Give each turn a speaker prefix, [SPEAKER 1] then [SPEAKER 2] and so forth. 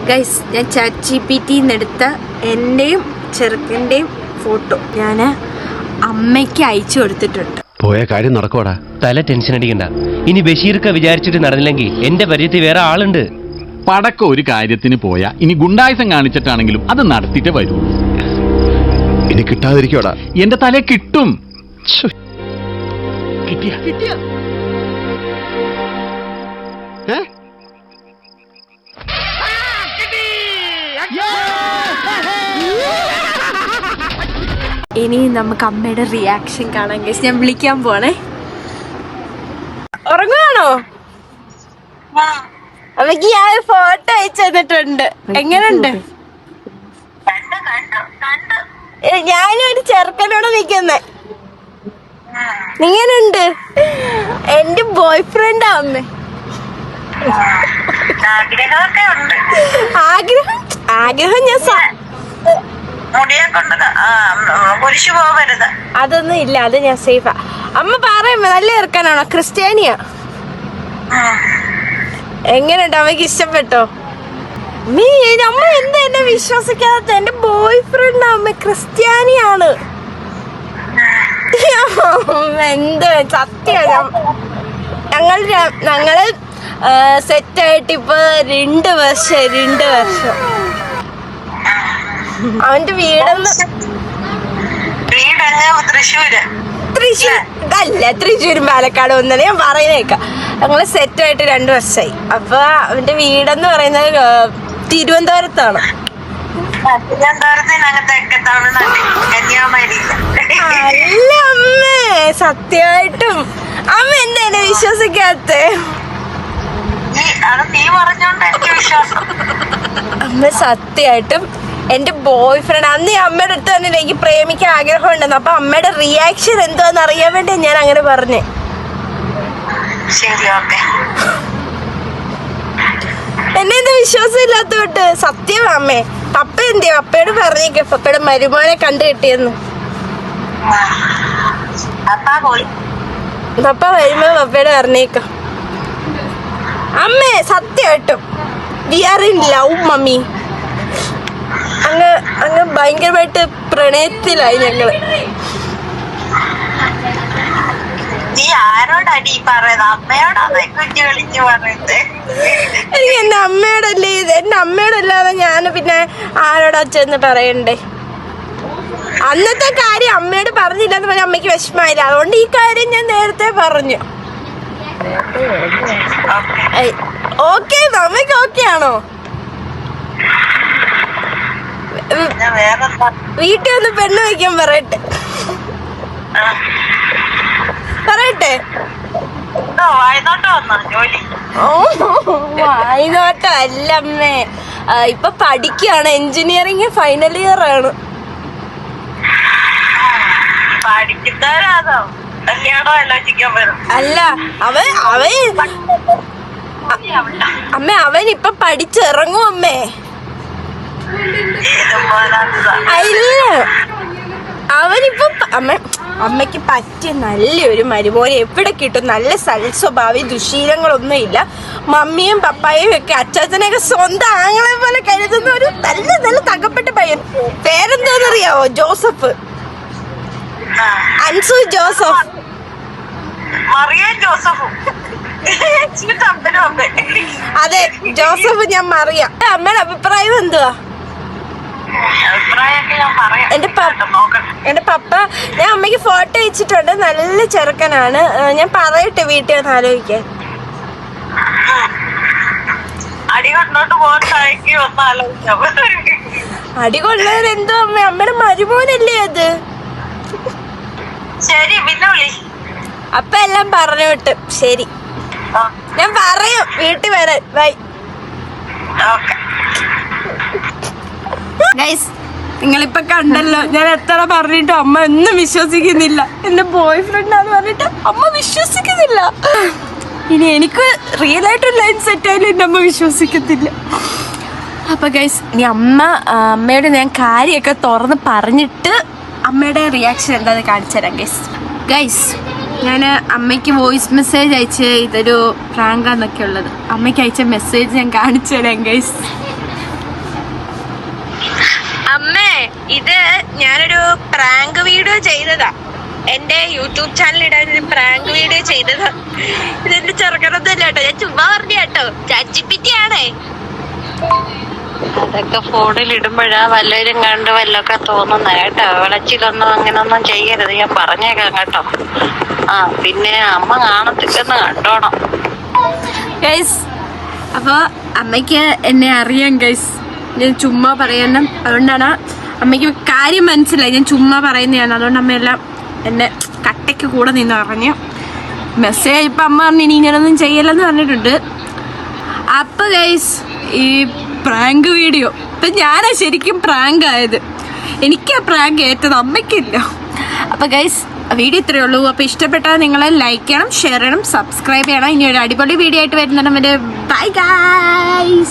[SPEAKER 1] Guys, ഞാൻ ChatGPT-ന്ന് എടുത്ത എന്റെയും ചെറുക്കന്റെയും ഫോട്ടോ ഞാൻ അമ്മയ്ക്ക് അയച്ചു കൊടുത്തിട്ടുണ്ട്.
[SPEAKER 2] പോയ കാര്യം നടക്കോടാ.
[SPEAKER 3] തല ടെൻഷൻ അടിക്കണ്ട. ഇനി ബഷീർക്ക വിചാരിച്ചിട്ട് നടന്നില്ലെങ്കിൽ എന്റെ പരിചയത്തിൽ വേറെ ആളുണ്ട്.
[SPEAKER 4] പടക്കം ഒരു കാര്യത്തിന് പോയാ ഇനി ഗുണ്ടായുസം കാണിച്ചിട്ടാണെങ്കിലും അത് നടത്തിയിട്ട് വരൂ.
[SPEAKER 2] ഇനി കിട്ടാതിരിക്കോടാ.
[SPEAKER 4] എന്റെ തല കിട്ടും.
[SPEAKER 2] കിട്ടിയ
[SPEAKER 1] ഇനി നമുക്ക് അമ്മയുടെ റിയാക്ഷൻ കാണാൻ. ഗൈസ്, ഞാൻ വിളിക്കാൻ പോണേ. ഉറങ്ങുവാണോ? അമ്മക്ക് ഞാൻ ഫോട്ടോ അയച്ചു തന്നിട്ടുണ്ട്. എങ്ങനെയുണ്ട്? ഞാനും ഒരു ചെറുക്കനോട് നിക്കുന്നേ. എങ്ങനെയുണ്ട്? എന്റെ ബോയ് ഫ്രണ്ടാ അമ്മ. ആഗ്രഹം ഞാൻ അതൊന്നും ഇല്ല, അത് ഞാൻ സേഫാ. അമ്മ പറയുമ്പോ നല്ല ചെറുക്കനാണോ? ക്രിസ്ത്യാനിയാ? എങ്ങനെയുണ്ട്? അമ്മക്ക് ഇഷ്ടപ്പെട്ടോ? അമ്മ എന്താ എന്നെ വിശ്വസിക്കാത്ത? എന്റെ ബോയ് ഫ്രണ്ട് അമ്മ ക്രിസ്ത്യാനിയാണ്. എന്ത് സത്യം. ഞങ്ങള് സെറ്റായിട്ട് ഇപ്പൊ 2 വർഷം. അവന്റെ തൃശ്ശൂരും പാലക്കാട് ഒന്നല്ല ഞാൻ പറയുന്നേക്കാം. ഞങ്ങള് സെറ്റായിട്ട് 2 വർഷമായി. അപ്പൊ അവന്റെ വീടെന്ന് പറയുന്നത് തിരുവനന്തപുരത്താണ്. അല്ല അമ്മേ, സത്യമായിട്ടും അമ്മ എന്താ എന്നെ വിശ്വസിക്കാത്ത? അമ്മ സത്യമായിട്ടും എന്റെ ബോയ് ഫ്രണ്ട് അന്ന് അമ്മയുടെ അടുത്ത് തന്നെ എനിക്ക് പ്രേമിക്കാൻ ആഗ്രഹം ഉണ്ടെന്ന്. അപ്പൊ അമ്മയുടെ റിയാക്ഷൻ എന്താന്ന് അറിയാൻ വേണ്ടി ഞാൻ അങ്ങനെ പറഞ്ഞേ. എന്നെ എന്താ വിശ്വാസം ഇല്ലാത്തോട്ട്? സത്യം അമ്മേ. പപ്പ എന്തിയാ? പപ്പയോട് പറഞ്ഞേക്കെ പപ്പയുടെ മരുമോനെ കണ്ടു കിട്ടിയെന്ന്. പപ്പ വരുമ്പോ പപ്പയോട് പറഞ്ഞേക്കാം. അമ്മേ സത്യമായിട്ടും we are in love mummy. അങ്ങ് ഭയങ്കരമായിട്ട് പ്രണയത്തിലായി ഞങ്ങള്. എനിക്ക് എന്റെ അമ്മയോടല്ലേ ഇത്. എന്റെ അമ്മയോടല്ലാതെ ഞാൻ പിന്നെ ആരോടാ ചെന്ന് പറയണ്ടേ? അന്നത്തെ കാര്യം അമ്മയോട് പറഞ്ഞില്ലെന്ന് പറഞ്ഞാൽ അമ്മയ്ക്ക് വിഷമായില്ല. അതുകൊണ്ട് ഈ കാര്യം ഞാൻ നേരത്തെ പറഞ്ഞു. ഓക്കെ, അമ്മയ്ക്ക് ഓക്കെ ആണോ? വീട്ടിൽ ഒന്ന് പെണ്ണ് വയ്ക്കാൻ പറയട്ടെ. വായനോട്ടം അല്ല അമ്മേ. ഇപ്പൊ പഠിക്കുകയാണ്. എഞ്ചിനീയറിംഗ് ഫൈനൽ ഇയർ ആണ്. അല്ല അവൻ ഇപ്പൊ പഠിച്ചിറങ്ങും അമ്മേ. അല്ല അവനിപ്പോ അമ്മയ്ക്ക് പറ്റിയ നല്ലൊരു മരുമോനെ എവിടെ കിട്ടും? നല്ല സൽസ്വഭാവി, ദുശീലങ്ങളൊന്നും ഇല്ല. മമ്മിയും പപ്പായും ഒക്കെ അച്ചാച്ചനെയൊക്കെ സ്വന്തം ആങ്ങളെ പോലെ കരുതുന്ന ഒരു നല്ല തകപ്പെട്ട പയ്യൻ. പേരെന്തോന്നറിയാവോ? ജോസഫ്. അൻസു ജോസഫ്. അതെ, ജോസഫ്. ഞാൻ മറിയാം. അമ്മയുടെ അഭിപ്രായം എന്തുവാ? എന്റെ പപ്പ, ഞാൻ അമ്മയ്ക്ക് ഫോട്ടോ അയച്ചിട്ടുണ്ട്. നല്ല ചെറുക്കനാണ്. ഞാൻ പറയട്ടെ വീട്ടിൽ ഒന്ന് ആലോചിക്കാൻ. അടികൊള്ളവർ എന്തോ അമ്മ, അമ്മയുടെ മരുമോനല്ലേ അത്. അപ്പ എല്ലാം പറഞ്ഞു വിട്ട്. ശരി, ഞാൻ പറയും വീട്ടിൽ വരാൻ. ബൈ. ഗൈസ്, നിങ്ങളിപ്പൊ കണ്ടല്ലോ, ഞാൻ എത്ര പറഞ്ഞിട്ടും അമ്മ ഒന്നും വിശ്വസിക്കുന്നില്ല. എന്റെ ബോയ് ഫ്രണ്ടാന്ന് പറഞ്ഞിട്ട് അമ്മ വിശ്വസിക്കുന്നില്ല. ഇനി എനിക്ക് റിയൽ ആയിട്ടൊരു ലൈൻ സെറ്റ് ആയാലും എന്റെ അമ്മ വിശ്വസിക്കത്തില്ല. അപ്പൊ ഗൈസ്, ഇനി അമ്മയോട് ഞാൻ കാര്യമൊക്കെ തുറന്ന് പറഞ്ഞിട്ട് അമ്മയുടെ റിയാക്ഷൻ എന്താണെന്ന് കാണിച്ചു തരാം. ഗൈസ് ഞാൻ അമ്മയ്ക്ക് വോയിസ് മെസ്സേജ് അയച്ച് ഇതൊരു പ്രാങ്കാന്നൊക്കെ ഉള്ളത്. അമ്മയ്ക്ക് അയച്ച മെസ്സേജ് ഞാൻ കാണിച്ചു തരാം ഗൈസ്. അമ്മേ, ഇത് ഞാനൊരു പ്രാങ്ക് വീഡിയോ ചെയ്തതാ. എന്റെ യൂട്യൂബ് ചാനൽ ഇടാൻ ഒരു പ്രാങ്ക് വീഡിയോ ചെയ്തതാ. ഇതെന്റെ ചെറുക്കനൊന്നുമല്ല കേട്ടോ, ഞാൻ ചുമ്മാ പറഞ്ഞ കേട്ടോ. ചാറ്റ്ജിപിറ്റിയാണേ.
[SPEAKER 5] അതൊക്കെ ഫോണിൽ ഇടുമ്പോഴാ വല്ലവരും കണ്ട് വല്ലൊക്കെ തോന്നുന്ന കേട്ടോ. വിളച്ചിലൊന്നും അങ്ങനൊന്നും ചെയ്യരുത്, ഞാൻ പറഞ്ഞേക്കാം കേട്ടോ. ആ പിന്നെ അമ്മ കാണത്തില്ലെന്ന് കണ്ടോണം
[SPEAKER 1] ഗൈസ്. അപ്പോൾ അമ്മയ്ക്ക് എന്നെ അറിയാം ഗൈസ്, ഞാൻ ചുമ്മാ പറയണം. അതുകൊണ്ടാണ് അമ്മയ്ക്ക് കാര്യം മനസ്സിലായി, ഞാൻ ചുമ്മാ പറയുന്നതാണ്. അതുകൊണ്ട് അമ്മയെല്ലാം എന്നെ കട്ടയ്ക്ക് കൂടെ നിന്ന് പറഞ്ഞു. മെസ്സേജ് ഇപ്പം അമ്മ പറഞ്ഞു ഇനി ഇങ്ങനൊന്നും ചെയ്യല്ലെന്ന് പറഞ്ഞിട്ടുണ്ട്. അപ്പോൾ ഗൈസ്, ഈ പ്രാങ്ക് വീഡിയോ ഇപ്പം ഞാനാ ശരിക്കും പ്രാങ്ക് ആയത്. എനിക്കാ പ്രാങ്ക് ഏറ്റത്, അമ്മയ്ക്കില്ല. അപ്പോൾ ഗൈസ്, വീഡിയോ ഇത്രയേ ഉള്ളൂ. അപ്പോൾ ഇഷ്ടപ്പെട്ടാൽ നിങ്ങൾ ലൈക്ക് ചെയ്യണം, ഷെയർ ചെയ്യണം, സബ്സ്ക്രൈബ് ചെയ്യണം. ഇനി ഒരു അടിപൊളി വീഡിയോ ആയിട്ട് വരുന്നുണ്ട്. Bye guys.